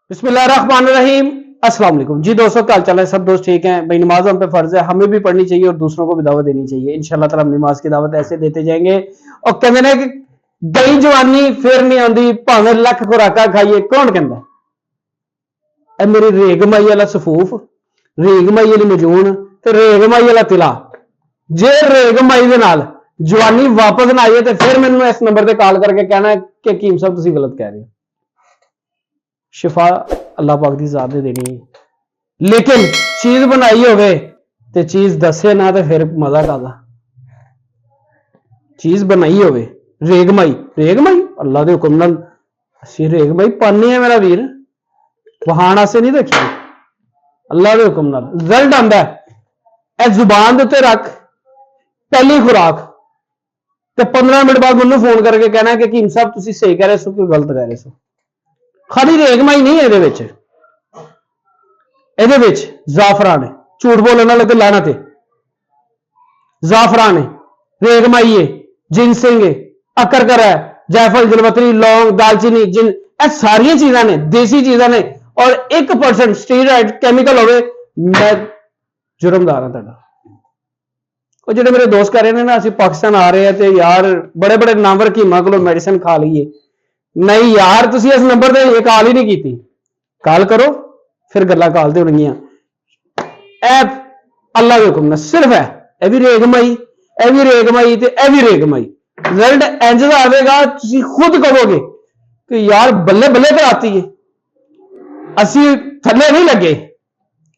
बिस्मिल्लाहिर्रहमानिर्रहीम। अस्सलाम वालेकुम जी दोस्तों, क्या हाल चाल है? सब दोस्त ठीक हैं भाई? नमाज हम पे फर्ज है, हमें भी पढ़नी चाहिए और दूसरों को भी दावत देनी चाहिए। इंशाल्लाह ताला हम नमाज की दावत ऐसे देते जाएंगे। और कहते हैं कि गई जवानी फिर नहीं आती, भावें लख खुराका खाइए। कौन कहता है? मेरी रेगमाई वाला सफूफ, रेगमाई वाली मजून ते रेगमाई वाला तिला। जे रेगमाई दे नाल जवानी वापस ना आइए तो फिर मैंने इस नंबर पर कॉल करके कहना है कि हकीम साहब तुसीं गलत कह रहे हो। शिफा अल्लाह पाक दी जात ने देनी है, लेकिन चीज बनाई होवे ते चीज दसे ना तो फिर मजा कादा। चीज बनाई होवे रेगमाई, रेगमाई अल्लाह दे हुक्म नाल असीं रेगमाई पाने हैं मेरा वीर, वहाना से नहीं देखी। अल्लाह दे हुक्म नाल रिजल्ट आंदा है। जुबान दे उत्ते रख पहली खुराक ते 15 मिनट बाद मैनूं फोन करके कहना है कि हकीम साहब तुसीं सही कह रहे सो कि गलत कह रहे सो। खाली रेगमाई नहीं है जाफरान है, झूठ बोलने वाले तो लाना थे। जाफरान है, रेगमाई है, जिनसिंग है, अकरकर है, जायफल, जलवतरी, लौंग, दालचीनी, जिन सारिया चीजा ने देसी चीजा ने। और 1% स्टीरॉइड केमिकल होवे मैं जुर्मदार हाँ तुहाडा। और जो मेरे दोस्त कह रहे हैं ना असं पाकिस्तान आ रहे हैं तो यार बड़े बड़े नामवर हकीमां को मेडिसिन खा लीए। नहीं यार, तुसी इस नंबर पर ये कॉल ही नहीं की। कॉल करो फिर गल्लां कॉल ते होणगियां। ऐ अल्लाह के हुक्म नाल सिर्फ है ए भी रेगमाई, ए भी रेगमाई ते ए भी रेगमाई। रिजल्ट इंज दा आवेगा, तुसी खुद कहोगे कि यार बल्ले बल्ले कराती है। असी थल्ले नहीं लगे,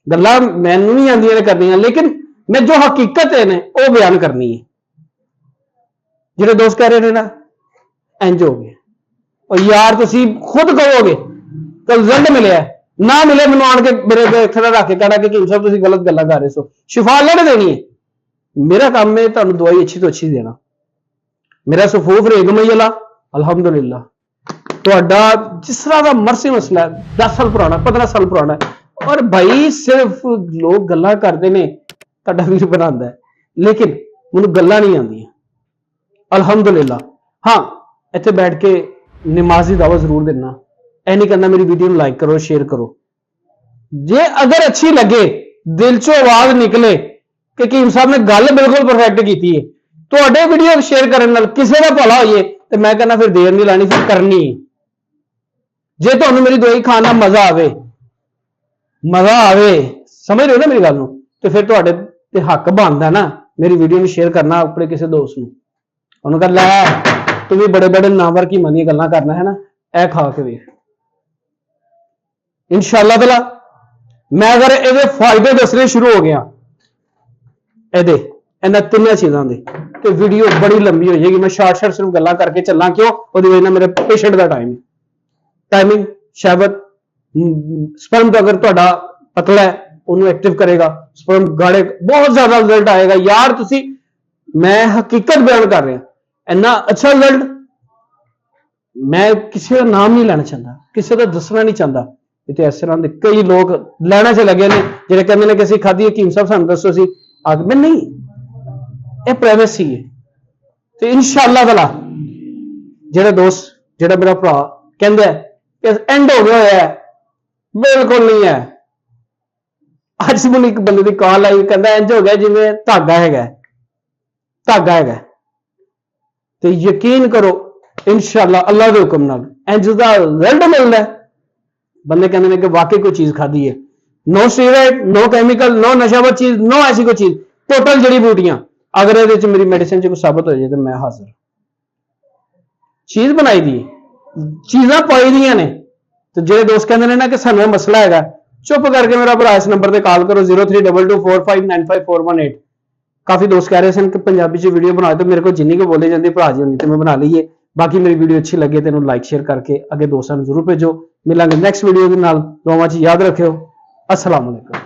गल्लां मैनूं नहीं आंदियां करनियां, लेकिन मैं जो हकीकत है ने वो बयान करनी है। जिहड़े दोस्त कह रहे हैं ना इंज हो गया, और यार तुसी खुद कहोगे तो रिजल्ट मिले ना मिले मैनूं आण के मेरे खड़ा रख के कहना कि हकीम साहब तुसी गलत गल्लां कर रहे सो। शिफा अल्लाह ने देनी है, मेरा काम है तुहानूं दवाई अच्छी तो अच्छी देना। मेरा सफूफ रेगमई वाला अलहमदुलिल्लाह तुहाडा जिस तरह का मर्सी मसला है 10 साल पुराना 15 साल पुराना है। और भाई सिर्फ लोग गल्लां करते हैं तुहाडा वीर बनांदा है, लेकिन मैनूं गल्लां नहीं आंदियां अलहमदुलिल्लाह। हाँ, इत्थे बैठ के नमाज की दावत जरूर देना। ऐ नहीं करना मेरी वीडियो लाइक करो शेयर करो। जे अगर अच्छी लगे, दिल चो आवाज निकले कि हकीम साहब ने गल बिल्कुल परफेक्ट की है, तो वीडियो शेयर करने नाल किसी का भला होइए तो मैं कहना फिर देर नहीं लानी, फिर करनी। जे तुहानूं मेरी दवाई खाना मजा आवे, समझ रहे हो ना मेरी गल नूं, तो फिर तुहाडे ते हक बनदा ना मेरी वीडियो में शेयर करना अपने किसी दोस्त नूं। उन्होंने कहा लै तू भी बड़े बड़े नामवर की मनी गल्लां करना है ना, ऐ खा के वेख। इंशाअल्लाह ताला मैं अगर ये फायदे दसने शुरू हो गया इन्हां तिन्नां चीज़ों के, तो वीडियो बड़ी लंबी हो जाएगी। मैं शॉर्ट सिर्फ गल्लां करके चलना, क्यों उसकी वजह मेरे पेशेंट का टाइमिंग शहबत स्पर्म तो अगर तुहाडा पतला है उन्होंने एक्टिव करेगा, स्पर्म गाढ़े बहुत ज्यादा रिजल्ट आएगा। यार तुसी, मैं हकीकत बयान कर रहा, इन्ना अच्छा रिजल्ट मैं किसी का नाम नहीं लेना चाहता, किसी का दसना नहीं चाहता। इतने इस तरह के कई लोग लैना च लगे ने जिहड़े कहंदे ने कि असीं खाधी हकीम साहब सानूं दसो सी आग में नहीं, ये प्राइवेसी है। तो इंशाअल्लाह ताला जिहड़े दोस्त जिहड़ा मेरा भरा कहंदा है कि एंड हो गया है, बिल्कुल नहीं है। अज मैनूं एक बंदे की कॉल आई, कहंदा इंज हो गया जिवें धागा हैगा, तो यकीन करो इंशाअल्लाह अल्लाह के हुक्म नाल इंज दा रिजल्ट मिलदा है। बंदे कहते हैं कि वाकई कोई चीज खाधी है, no steroid, no chemical, no नशावर चीज, नो ऐसी कोई चीज, टोटल जड़ी बूटियां। अगर ये मेरी मेडिसिन च कुछ साबित हो जाए तो मैं हाजिर। चीज बनाई दी, चीजा पाई दी ने। तो जो दोस्त कहते हैं ना कि सानू मसला है, चुप करके मेरा भरा इस नंबर पर कॉल करो 032245954118। काफी दोस्त कह रहे थे कि पंजाबी च वीडियो बना, तो मेरे को जिन्नी को बोली जाती भरा जी होनी तो मैं बना लीए। बाकी मेरी वीडियो अच्छी लगे तो लाइक शेयर करके अगे दोस्तों जरूर भेजो। मिलांगे नैक्सट वीडियो के नाल। दुआवां च याद रखियो। अस्सलाम वालेकुम।